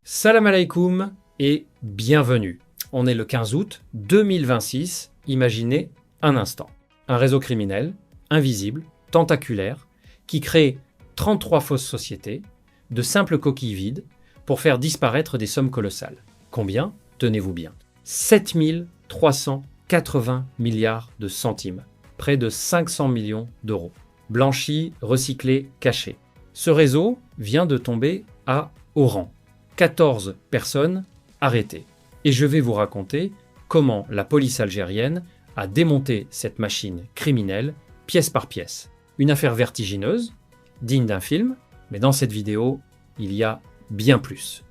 Salam alaikum et bienvenue. On est le 15 août 2026, imaginez un instant. Un réseau criminel, invisible, tentaculaire, qui crée 33 fausses sociétés, de simples coquilles vides, pour faire disparaître des sommes colossales. Combien? Tenez-vous bien. 7 380 milliards de centimes, près de 500 millions d'euros. Blanchis, recyclés, cachés. Ce réseau vient de tomber à Oran. 14 personnes arrêtées. Et je vais vous raconter comment la police algérienne a démonté cette machine criminelle pièce par pièce. Une affaire vertigineuse, digne d'un film, mais dans cette vidéo, il y a bien plus.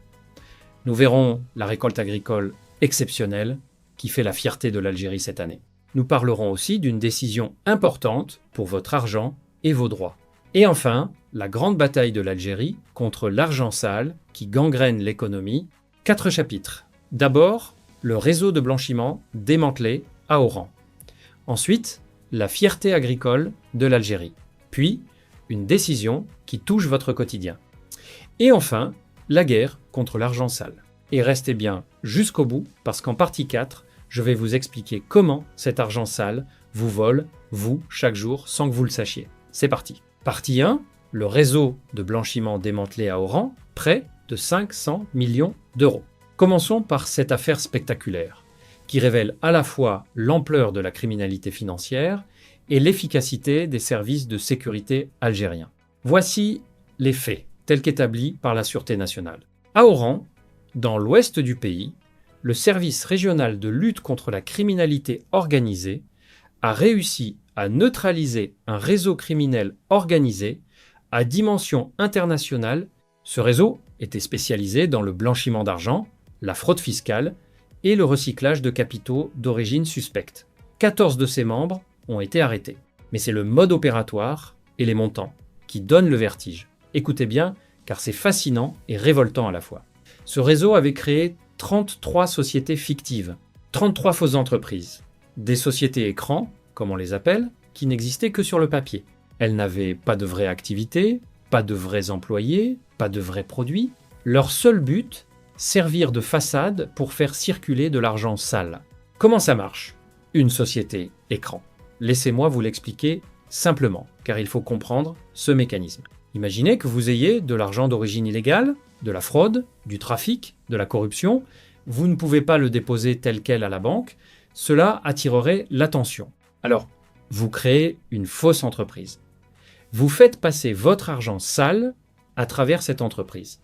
Nous verrons la récolte agricole exceptionnelle qui fait la fierté de l'Algérie cette année. Nous parlerons aussi d'une décision importante pour votre argent et vos droits. Et enfin, la grande bataille de l'Algérie contre l'argent sale qui gangrène l'économie. 4 chapitres. D'abord, le réseau de blanchiment démantelé à Oran. Ensuite, la fierté agricole de l'Algérie. Puis, une décision qui touche votre quotidien. Et enfin, la guerre contre l'argent sale. Et restez bien jusqu'au bout parce qu'en partie 4, je vais vous expliquer comment cet argent sale vous vole, vous, chaque jour, sans que vous le sachiez. C'est parti. Partie 1, le réseau de blanchiment démantelé à Oran, près de 500 millions d'euros. Commençons par cette affaire spectaculaire, qui révèle à la fois l'ampleur de la criminalité financière et l'efficacité des services de sécurité algériens. Voici les faits, tels qu'établis par la Sûreté nationale. À Oran, dans l'ouest du pays, le service régional de lutte contre la criminalité organisée a réussi à neutraliser un réseau criminel organisé à dimension internationale. Ce réseau était spécialisé dans le blanchiment d'argent, la fraude fiscale et le recyclage de capitaux d'origine suspecte. 14 de ses membres ont été arrêtés. Mais c'est le mode opératoire et les montants qui donnent le vertige. Écoutez bien, car c'est fascinant et révoltant à la fois. Ce réseau avait créé 33 sociétés fictives, 33 fausses entreprises, des sociétés écrans, comme on les appelle, qui n'existaient que sur le papier. Elles n'avaient pas de vraie activité, pas de vrais employés, pas de vrais produits. Leur seul but, servir de façade pour faire circuler de l'argent sale. Comment ça marche? Une société écran. Laissez-moi vous l'expliquer simplement, car il faut comprendre ce mécanisme. Imaginez que vous ayez de l'argent d'origine illégale, de la fraude, du trafic, de la corruption. Vous ne pouvez pas le déposer tel quel à la banque. Cela attirerait l'attention. Alors, vous créez une fausse entreprise. Vous faites passer votre argent sale à travers cette entreprise,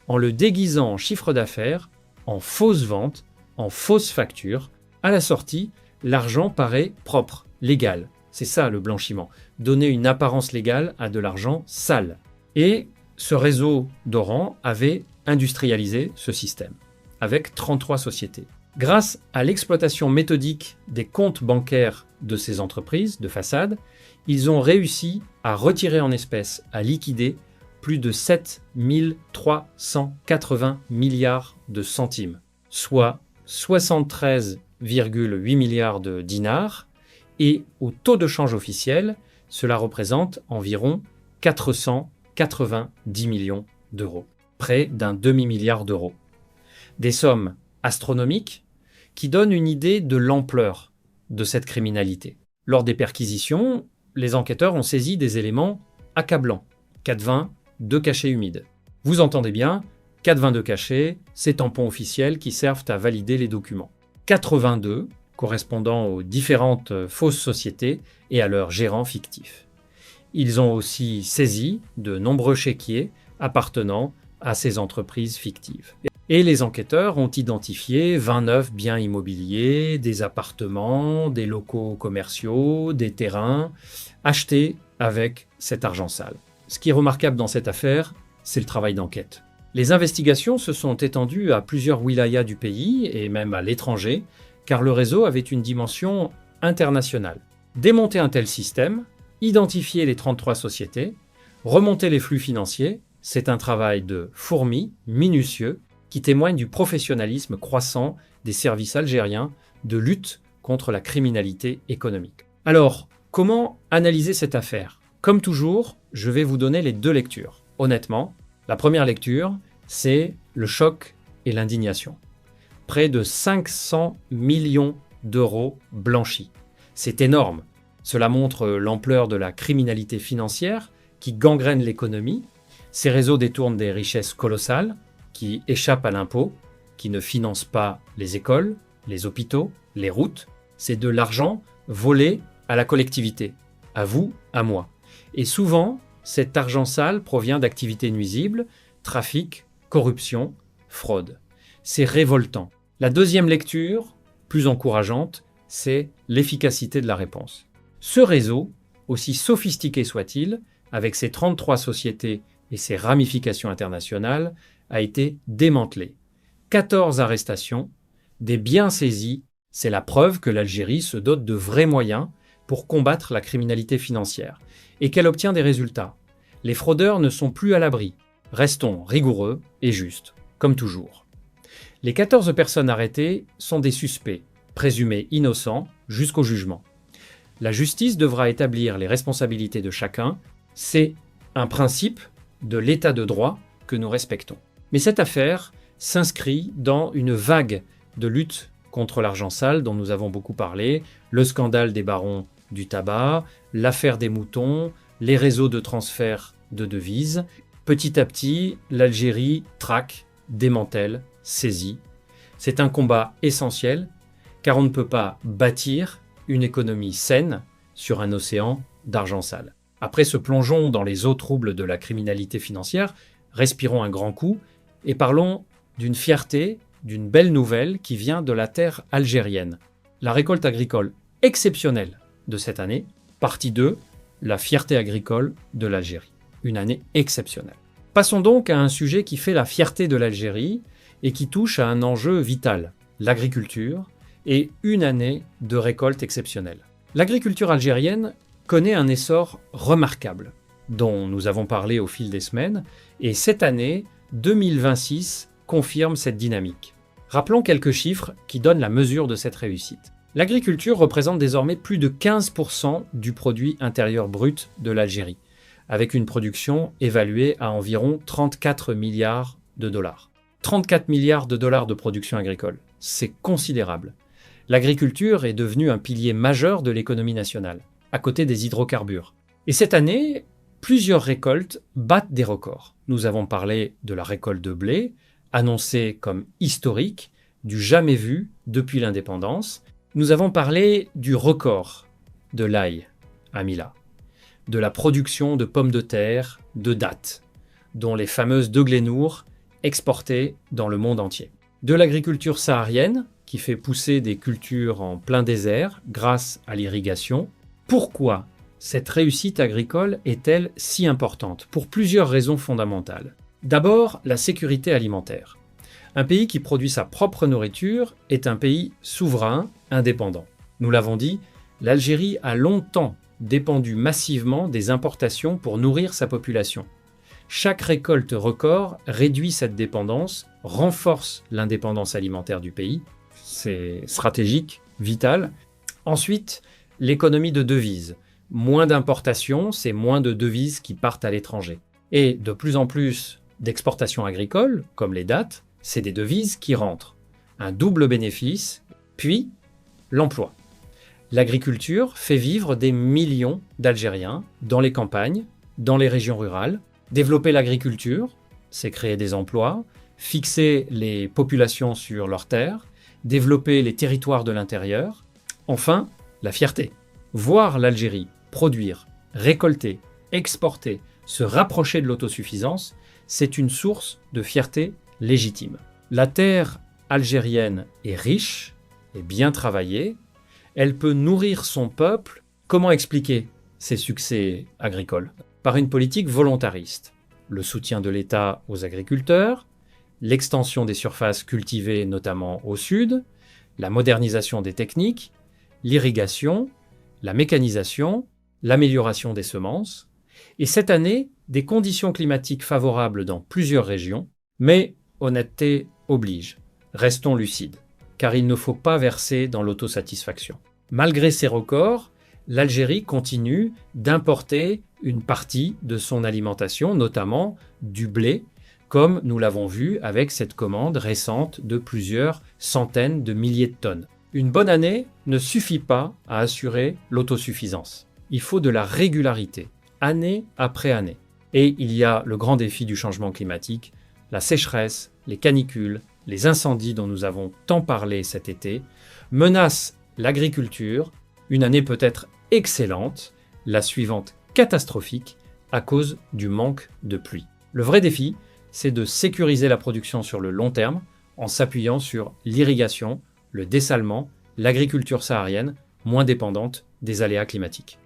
en le déguisant en chiffre d'affaires, en fausse vente, en fausse facture. À la sortie, l'argent paraît propre, légal. C'est ça le blanchiment, donner une apparence légale à de l'argent sale. Et ce réseau d'Oran avait industrialisé ce système, avec 33 sociétés. Grâce à l'exploitation méthodique des comptes bancaires de ces entreprises de façade, ils ont réussi à retirer en espèces, à liquider plus de 7 380 milliards de centimes, soit 73,8 milliards de dinars, et au taux de change officiel, cela représente environ 490 millions d'euros, près d'un demi-milliard d'euros. Des sommes astronomiques qui donnent une idée de l'ampleur de cette criminalité. Lors des perquisitions, les enquêteurs ont saisi des éléments accablants. 420 de cachets humides. Vous entendez bien, 422 cachets, ces tampons officiels qui servent à valider les documents. 82 correspondant aux différentes fausses sociétés et à leurs gérants fictifs. Ils ont aussi saisi de nombreux chéquiers appartenant à ces entreprises fictives. Et les enquêteurs ont identifié 29 biens immobiliers, des appartements, des locaux commerciaux, des terrains achetés avec cet argent sale. Ce qui est remarquable dans cette affaire, c'est le travail d'enquête. Les investigations se sont étendues à plusieurs wilayas du pays et même à l'étranger, car le réseau avait une dimension internationale. Démonter un tel système, identifier les 33 sociétés, remonter les flux financiers, c'est un travail de fourmi, minutieux, qui témoigne du professionnalisme croissant des services algériens de lutte contre la criminalité économique. Alors, comment analyser cette affaire? Comme toujours, je vais vous donner les deux lectures. Honnêtement, la première lecture, c'est le choc et l'indignation. Près de 500 millions d'euros blanchis. C'est énorme. Cela montre l'ampleur de la criminalité financière qui gangrène l'économie. Ces réseaux détournent des richesses colossales qui échappent à l'impôt, qui ne financent pas les écoles, les hôpitaux, les routes. C'est de l'argent volé à la collectivité, à vous, à moi. Et souvent, cet argent sale provient d'activités nuisibles, trafic, corruption, fraude. C'est révoltant. La deuxième lecture, plus encourageante, c'est l'efficacité de la réponse. Ce réseau, aussi sophistiqué soit-il, avec ses 33 sociétés et ses ramifications internationales, a été démantelé. 14 arrestations, des biens saisis, c'est la preuve que l'Algérie se dote de vrais moyens pour combattre la criminalité financière et qu'elle obtient des résultats. Les fraudeurs ne sont plus à l'abri. Restons rigoureux et justes, comme toujours. Les 14 personnes arrêtées sont des suspects, présumés innocents jusqu'au jugement. La justice devra établir les responsabilités de chacun. C'est un principe de l'état de droit que nous respectons. Mais cette affaire s'inscrit dans une vague de lutte contre l'argent sale dont nous avons beaucoup parlé, le scandale des barons du tabac, l'affaire des moutons, les réseaux de transfert de devises. Petit à petit, l'Algérie traque, démantèle, saisit. C'est un combat essentiel car on ne peut pas bâtir une économie saine sur un océan d'argent sale. Après ce plongeon dans les eaux troubles de la criminalité financière, respirons un grand coup et parlons d'une fierté, d'une belle nouvelle qui vient de la terre algérienne. La récolte agricole exceptionnelle de cette année, partie 2, la fierté agricole de l'Algérie. Une année exceptionnelle. Passons donc à un sujet qui fait la fierté de l'Algérie et qui touche à un enjeu vital, l'agriculture, et une année de récolte exceptionnelle. L'agriculture algérienne connaît un essor remarquable, dont nous avons parlé au fil des semaines, et cette année, 2026, confirme cette dynamique. Rappelons quelques chiffres qui donnent la mesure de cette réussite. L'agriculture représente désormais plus de 15% du produit intérieur brut de l'Algérie, avec une production évaluée à environ 34 milliards de dollars. 34 milliards de dollars de production agricole, c'est considérable. L'agriculture est devenue un pilier majeur de l'économie nationale, à côté des hydrocarbures. Et cette année, plusieurs récoltes battent des records. Nous avons parlé de la récolte de blé, annoncée comme historique, du jamais vu depuis l'indépendance. Nous avons parlé du record de l'ail à Mila, de la production de pommes de terre, de dattes, dont les fameuses de Glénour exportées dans le monde entier. De l'agriculture saharienne, qui fait pousser des cultures en plein désert grâce à l'irrigation. Pourquoi cette réussite agricole est-elle si importante? Pour plusieurs raisons fondamentales. D'abord, la sécurité alimentaire. Un pays qui produit sa propre nourriture est un pays souverain, indépendant. Nous l'avons dit, l'Algérie a longtemps dépendu massivement des importations pour nourrir sa population. Chaque récolte record réduit cette dépendance, renforce l'indépendance alimentaire du pays. C'est stratégique, vital. Ensuite, l'économie de devises. Moins d'importations, c'est moins de devises qui partent à l'étranger. Et de plus en plus d'exportations agricoles, comme les dattes, c'est des devises qui rentrent. Un double bénéfice, puis l'emploi. L'agriculture fait vivre des millions d'Algériens dans les campagnes, dans les régions rurales. Développer l'agriculture, c'est créer des emplois, fixer les populations sur leurs terres, développer les territoires de l'intérieur. Enfin, la fierté. Voir l'Algérie produire, récolter, exporter, se rapprocher de l'autosuffisance, c'est une source de fierté légitime. La terre algérienne est riche et bien travaillée. Elle peut nourrir son peuple. Comment expliquer ces succès agricoles? Par une politique volontariste. Le soutien de l'État aux agriculteurs, l'extension des surfaces cultivées notamment au sud, la modernisation des techniques, l'irrigation, la mécanisation, l'amélioration des semences, et cette année, des conditions climatiques favorables dans plusieurs régions, mais honnêteté oblige. Restons lucides, car il ne faut pas verser dans l'autosatisfaction. Malgré ces records, l'Algérie continue d'importer une partie de son alimentation, notamment du blé, comme nous l'avons vu avec cette commande récente de plusieurs centaines de milliers de tonnes. Une bonne année ne suffit pas à assurer l'autosuffisance. Il faut de la régularité, année après année. Et il y a le grand défi du changement climatique, la sécheresse, les canicules, les incendies dont nous avons tant parlé cet été, menacent l'agriculture, une année peut-être excellente, la suivante catastrophique à cause du manque de pluie. Le vrai défi, c'est de sécuriser la production sur le long terme en s'appuyant sur l'irrigation, le dessalement, l'agriculture saharienne, moins dépendante des aléas climatiques.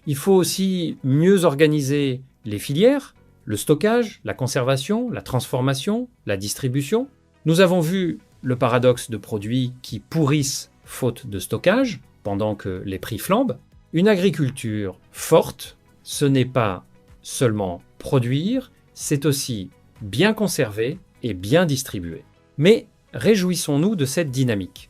Il faut aussi mieux organiser les filières, le stockage, la conservation, la transformation, la distribution. Nous avons vu le paradoxe de produits qui pourrissent faute de stockage, pendant que les prix flambent. Une agriculture forte, ce n'est pas seulement produire, c'est aussi bien conserver et bien distribuer. Mais réjouissons-nous de cette dynamique.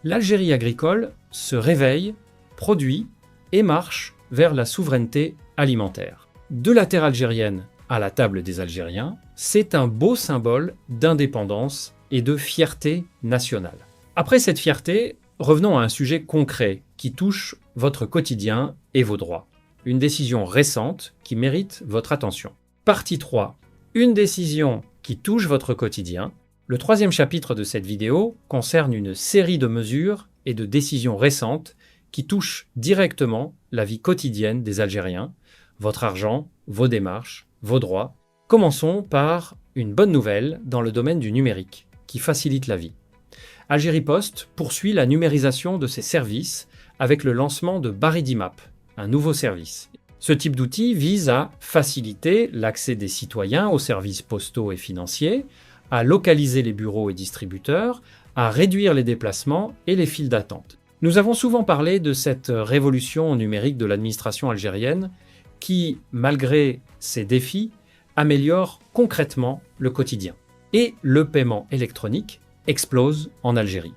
L'Algérie agricole se réveille, produit et marche vers la souveraineté alimentaire. De la terre algérienne à la table des Algériens, c'est un beau symbole d'indépendance et de fierté nationale. Après cette fierté, revenons à un sujet concret qui touche votre quotidien et vos droits. Une décision récente qui mérite votre attention. Partie 3. Une décision qui touche votre quotidien. Le 3e chapitre de cette vidéo concerne une série de mesures et de décisions récentes qui touchent directement la vie quotidienne des Algériens, votre argent, vos démarches, vos droits. Commençons par une bonne nouvelle dans le domaine du numérique, qui facilite la vie. Algérie Post poursuit la numérisation de ses services avec le lancement de Baridimap, un nouveau service. Ce type d'outil vise à faciliter l'accès des citoyens aux services postaux et financiers, à localiser les bureaux et distributeurs, à réduire les déplacements et les files d'attente. Nous avons souvent parlé de cette révolution numérique de l'administration algérienne qui, malgré ses défis, améliore concrètement le quotidien. Et le paiement électronique explose en Algérie.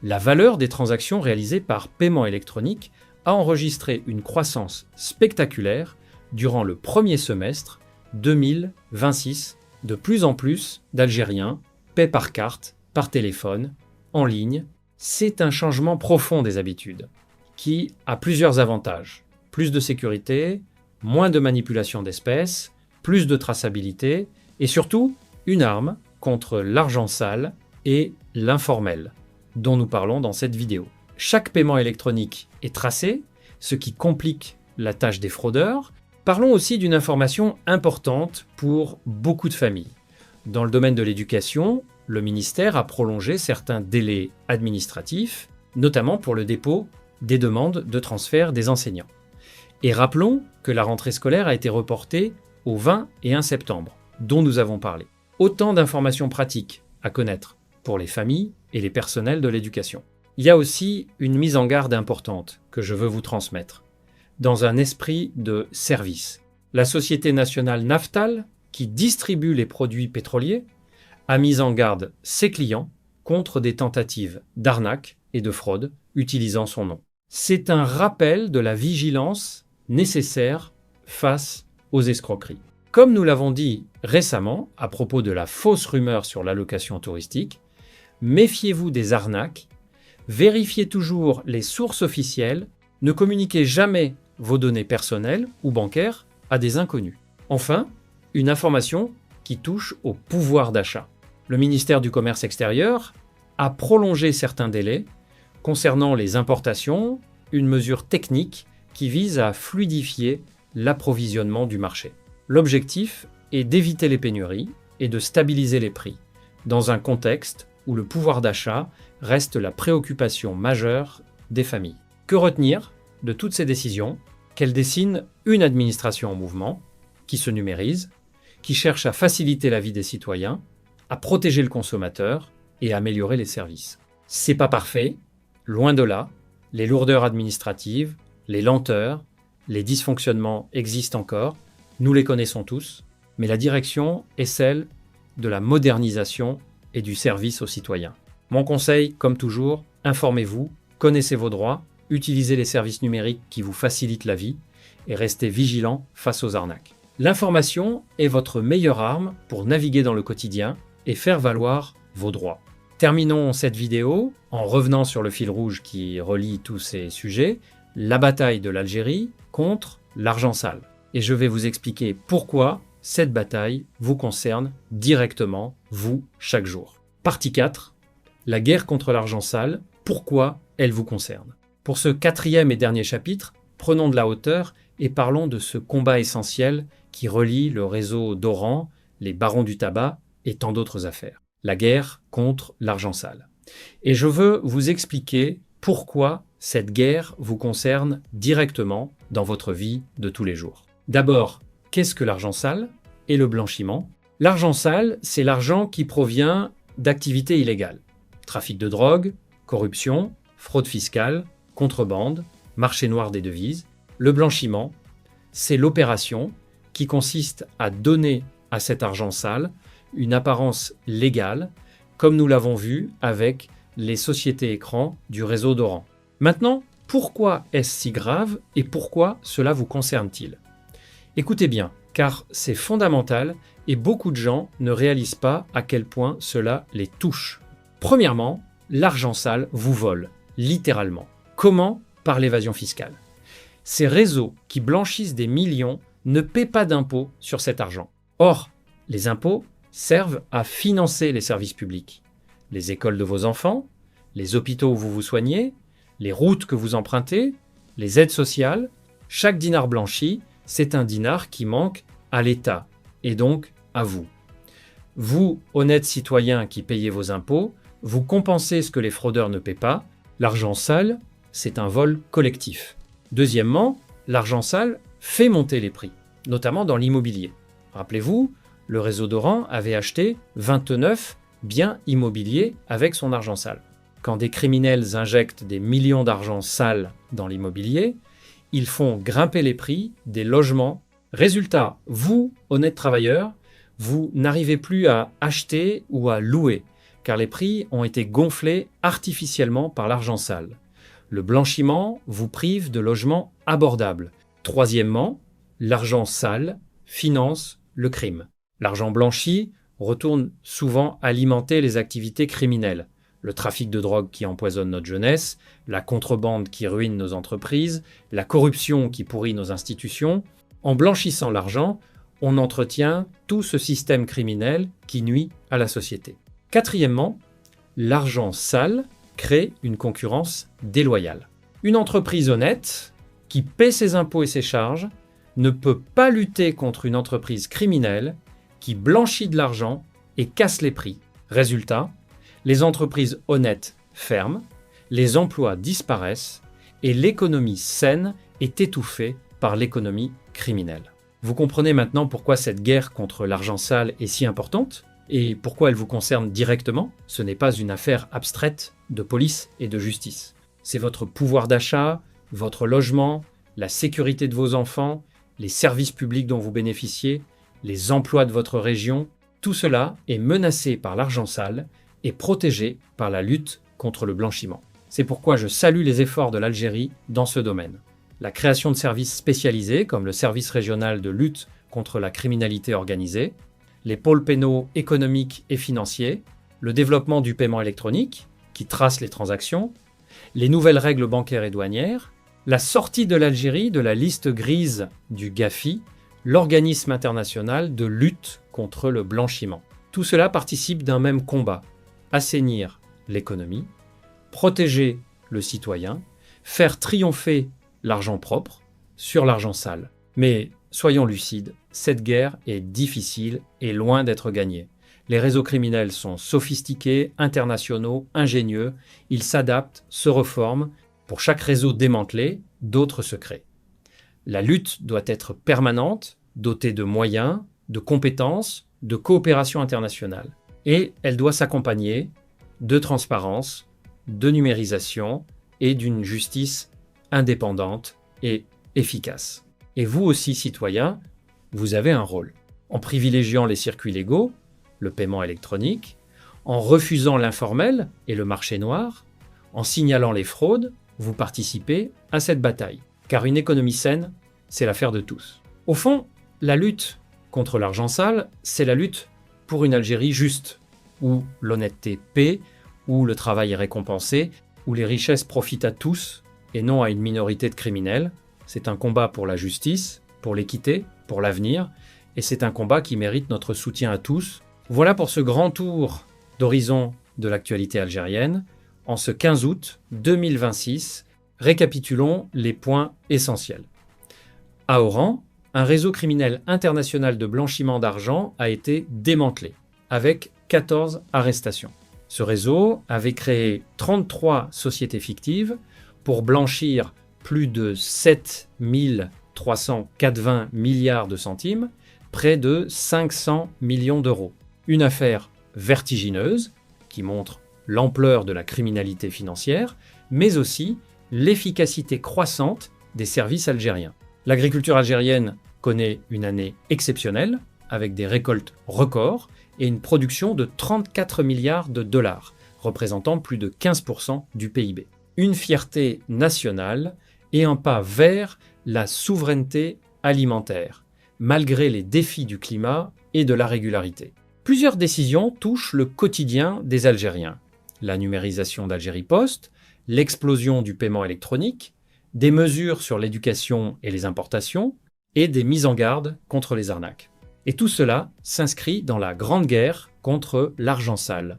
La valeur des transactions réalisées par paiement électronique a enregistré une croissance spectaculaire durant le premier semestre 2026. De plus en plus d'Algériens paient par carte, par téléphone, en ligne. C'est un changement profond des habitudes qui a plusieurs avantages. Plus de sécurité, moins de manipulation d'espèces, plus de traçabilité et surtout une arme contre l'argent sale et l'informel, dont nous parlons dans cette vidéo. Chaque paiement électronique est tracé, ce qui complique la tâche des fraudeurs. Parlons aussi d'une information importante pour beaucoup de familles. Dans le domaine de l'éducation, le ministère a prolongé certains délais administratifs, notamment pour le dépôt des demandes de transfert des enseignants. Et rappelons que la rentrée scolaire a été reportée au 20 et 1 septembre, dont nous avons parlé. Autant d'informations pratiques à connaître pour les familles et les personnels de l'éducation. Il y a aussi une mise en garde importante que je veux vous transmettre. Dans un esprit de service, la Société nationale Naftal, qui distribue les produits pétroliers, a mis en garde ses clients contre des tentatives d'arnaque et de fraude utilisant son nom. C'est un rappel de la vigilance nécessaire face aux escroqueries. Comme nous l'avons dit récemment à propos de la fausse rumeur sur l'allocation touristique, méfiez-vous des arnaques, vérifiez toujours les sources officielles, ne communiquez jamais vos données personnelles ou bancaires à des inconnus. Enfin, une information qui touche au pouvoir d'achat. Le ministère du Commerce extérieur a prolongé certains délais concernant les importations, une mesure technique qui vise à fluidifier l'approvisionnement du marché. L'objectif est d'éviter les pénuries et de stabiliser les prix, dans un contexte où le pouvoir d'achat reste la préoccupation majeure des familles. Que retenir de toutes ces décisions? Qu'elles dessinent une administration en mouvement, qui se numérise, qui cherche à faciliter la vie des citoyens, à protéger le consommateur et à améliorer les services. C'est pas parfait, loin de là, les lourdeurs administratives, les lenteurs, les dysfonctionnements existent encore, nous les connaissons tous, mais la direction est celle de la modernisation et du service aux citoyens. Mon conseil, comme toujours, informez-vous, connaissez vos droits, utilisez les services numériques qui vous facilitent la vie et restez vigilants face aux arnaques. L'information est votre meilleure arme pour naviguer dans le quotidien et faire valoir vos droits. Terminons cette vidéo en revenant sur le fil rouge qui relie tous ces sujets, la bataille de l'Algérie contre l'argent sale. Et je vais vous expliquer pourquoi cette bataille vous concerne directement, vous, chaque jour. Partie 4, la guerre contre l'argent sale, pourquoi elle vous concerne. Pour ce 4e et dernier chapitre, prenons de la hauteur et parlons de ce combat essentiel qui relie le réseau d'Oran, les barons du tabac et tant d'autres affaires. La guerre contre l'argent sale. Et je veux vous expliquer pourquoi cette guerre vous concerne directement dans votre vie de tous les jours. D'abord, qu'est-ce que l'argent sale et le blanchiment? L'argent sale, c'est l'argent qui provient d'activités illégales. Trafic de drogue, corruption, fraude fiscale, contrebande, marché noir des devises. Le blanchiment, c'est l'opération qui consiste à donner à cet argent sale une apparence légale, comme nous l'avons vu avec les sociétés écrans du réseau d'Oran. Maintenant, pourquoi est-ce si grave et pourquoi cela vous concerne-t-il? Écoutez bien, car c'est fondamental et beaucoup de gens ne réalisent pas à quel point cela les touche. Premièrement, l'argent sale vous vole, littéralement. Comment? Par l'évasion fiscale. Ces réseaux qui blanchissent des millions ne paient pas d'impôts sur cet argent. Or, les impôts servent à financer les services publics, les écoles de vos enfants, les hôpitaux où vous vous soignez, les routes que vous empruntez, les aides sociales. Chaque dinar blanchi, c'est un dinar qui manque à l'État et donc à vous. Vous, honnêtes citoyens qui payez vos impôts, vous compensez ce que les fraudeurs ne paient pas. L'argent sale, c'est un vol collectif. Deuxièmement, l'argent sale fait monter les prix, notamment dans l'immobilier. Rappelez-vous, le réseau d'Oran avait acheté 29 biens immobiliers avec son argent sale. Quand des criminels injectent des millions d'argent sale dans l'immobilier, ils font grimper les prix des logements. Résultat, vous, honnêtes travailleurs, vous n'arrivez plus à acheter ou à louer, car les prix ont été gonflés artificiellement par l'argent sale. Le blanchiment vous prive de logements abordables. Troisièmement, l'argent sale finance le crime. L'argent blanchi retourne souvent alimenter les activités criminelles. Le trafic de drogue qui empoisonne notre jeunesse, la contrebande qui ruine nos entreprises, la corruption qui pourrit nos institutions. En blanchissant l'argent, on entretient tout ce système criminel qui nuit à la société. Quatrièmement, l'argent sale crée une concurrence déloyale. Une entreprise honnête, qui paie ses impôts et ses charges, ne peut pas lutter contre une entreprise criminelle qui blanchit de l'argent et casse les prix. Résultat, les entreprises honnêtes ferment, les emplois disparaissent et l'économie saine est étouffée par l'économie criminelle. Vous comprenez maintenant pourquoi cette guerre contre l'argent sale est si importante et pourquoi elle vous concerne directement. Ce n'est pas une affaire abstraite de police et de justice. C'est votre pouvoir d'achat, votre logement, la sécurité de vos enfants, les services publics dont vous bénéficiez, les emplois de votre région. Tout cela est menacé par l'argent sale et protégé par la lutte contre le blanchiment. C'est pourquoi je salue les efforts de l'Algérie dans ce domaine. La création de services spécialisés comme le service régional de lutte contre la criminalité organisée, les pôles pénaux économiques et financiers, le développement du paiement électronique qui trace les transactions, les nouvelles règles bancaires et douanières, la sortie de l'Algérie de la liste grise du GAFI, l'organisme international de lutte contre le blanchiment. Tout cela participe d'un même combat: assainir l'économie, protéger le citoyen, faire triompher l'argent propre sur l'argent sale. Mais soyons lucides, cette guerre est difficile et loin d'être gagnée. Les réseaux criminels sont sophistiqués, internationaux, ingénieux, ils s'adaptent, se reforment. Pour chaque réseau démantelé, d'autres se créent. La lutte doit être permanente, dotée de moyens, de compétences, de coopération internationale. Et elle doit s'accompagner de transparence, de numérisation et d'une justice indépendante et efficace. Et vous aussi, citoyens, vous avez un rôle. En privilégiant les circuits légaux, le paiement électronique, en refusant l'informel et le marché noir, en signalant les fraudes, vous participez à cette bataille. Car une économie saine, c'est l'affaire de tous. Au fond, La lutte contre l'argent sale, c'est la lutte pour une Algérie juste, où l'honnêteté paie, où le travail est récompensé, où les richesses profitent à tous et non à une minorité de criminels. C'est un combat pour la justice, pour l'équité, pour l'avenir, et c'est un combat qui mérite notre soutien à tous. Voilà pour ce grand tour d'horizon de l'actualité algérienne. En ce 15 août 2026, récapitulons les points essentiels. À Oran, un réseau criminel international de blanchiment d'argent a été démantelé, avec 14 arrestations. Ce réseau avait créé 33 sociétés fictives pour blanchir plus de 7 380 milliards de centimes, près de 500 millions d'euros. Une affaire vertigineuse qui montre l'ampleur de la criminalité financière, mais aussi l'efficacité croissante des services algériens. L'agriculture algérienne connaît une année exceptionnelle, avec des récoltes records et une production de 34 milliards de dollars, représentant plus de 15% du PIB. Une fierté nationale et un pas vers la souveraineté alimentaire, malgré les défis du climat et de la régularité. Plusieurs décisions touchent le quotidien des Algériens. La numérisation d'Algérie Post, l'explosion du paiement électronique, des mesures sur l'éducation et les importations, et des mises en garde contre les arnaques. Et tout cela s'inscrit dans la grande guerre contre l'argent sale,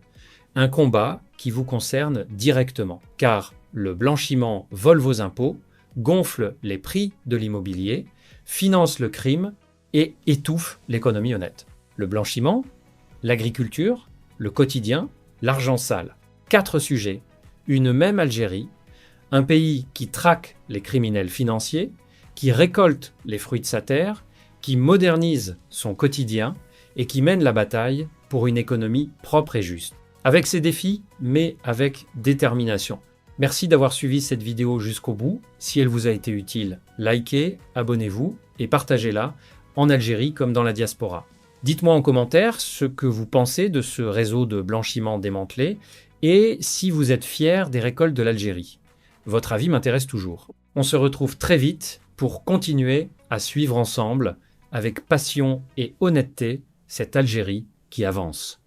un combat qui vous concerne directement, car le blanchiment vole vos impôts, gonfle les prix de l'immobilier, finance le crime et étouffe l'économie honnête. Le blanchiment, l'agriculture, le quotidien, l'argent sale. 4 sujets, une même Algérie, un pays qui traque les criminels financiers, qui récolte les fruits de sa terre, qui modernise son quotidien et qui mène la bataille pour une économie propre et juste. Avec ses défis, mais avec détermination. Merci d'avoir suivi cette vidéo jusqu'au bout. Si elle vous a été utile, likez, abonnez-vous et partagez-la en Algérie comme dans la diaspora. Dites-moi en commentaire ce que vous pensez de ce réseau de blanchiment démantelé et si vous êtes fier des récoltes de l'Algérie. Votre avis m'intéresse toujours. On se retrouve très vite pour continuer à suivre ensemble, avec passion et honnêteté, cette Algérie qui avance.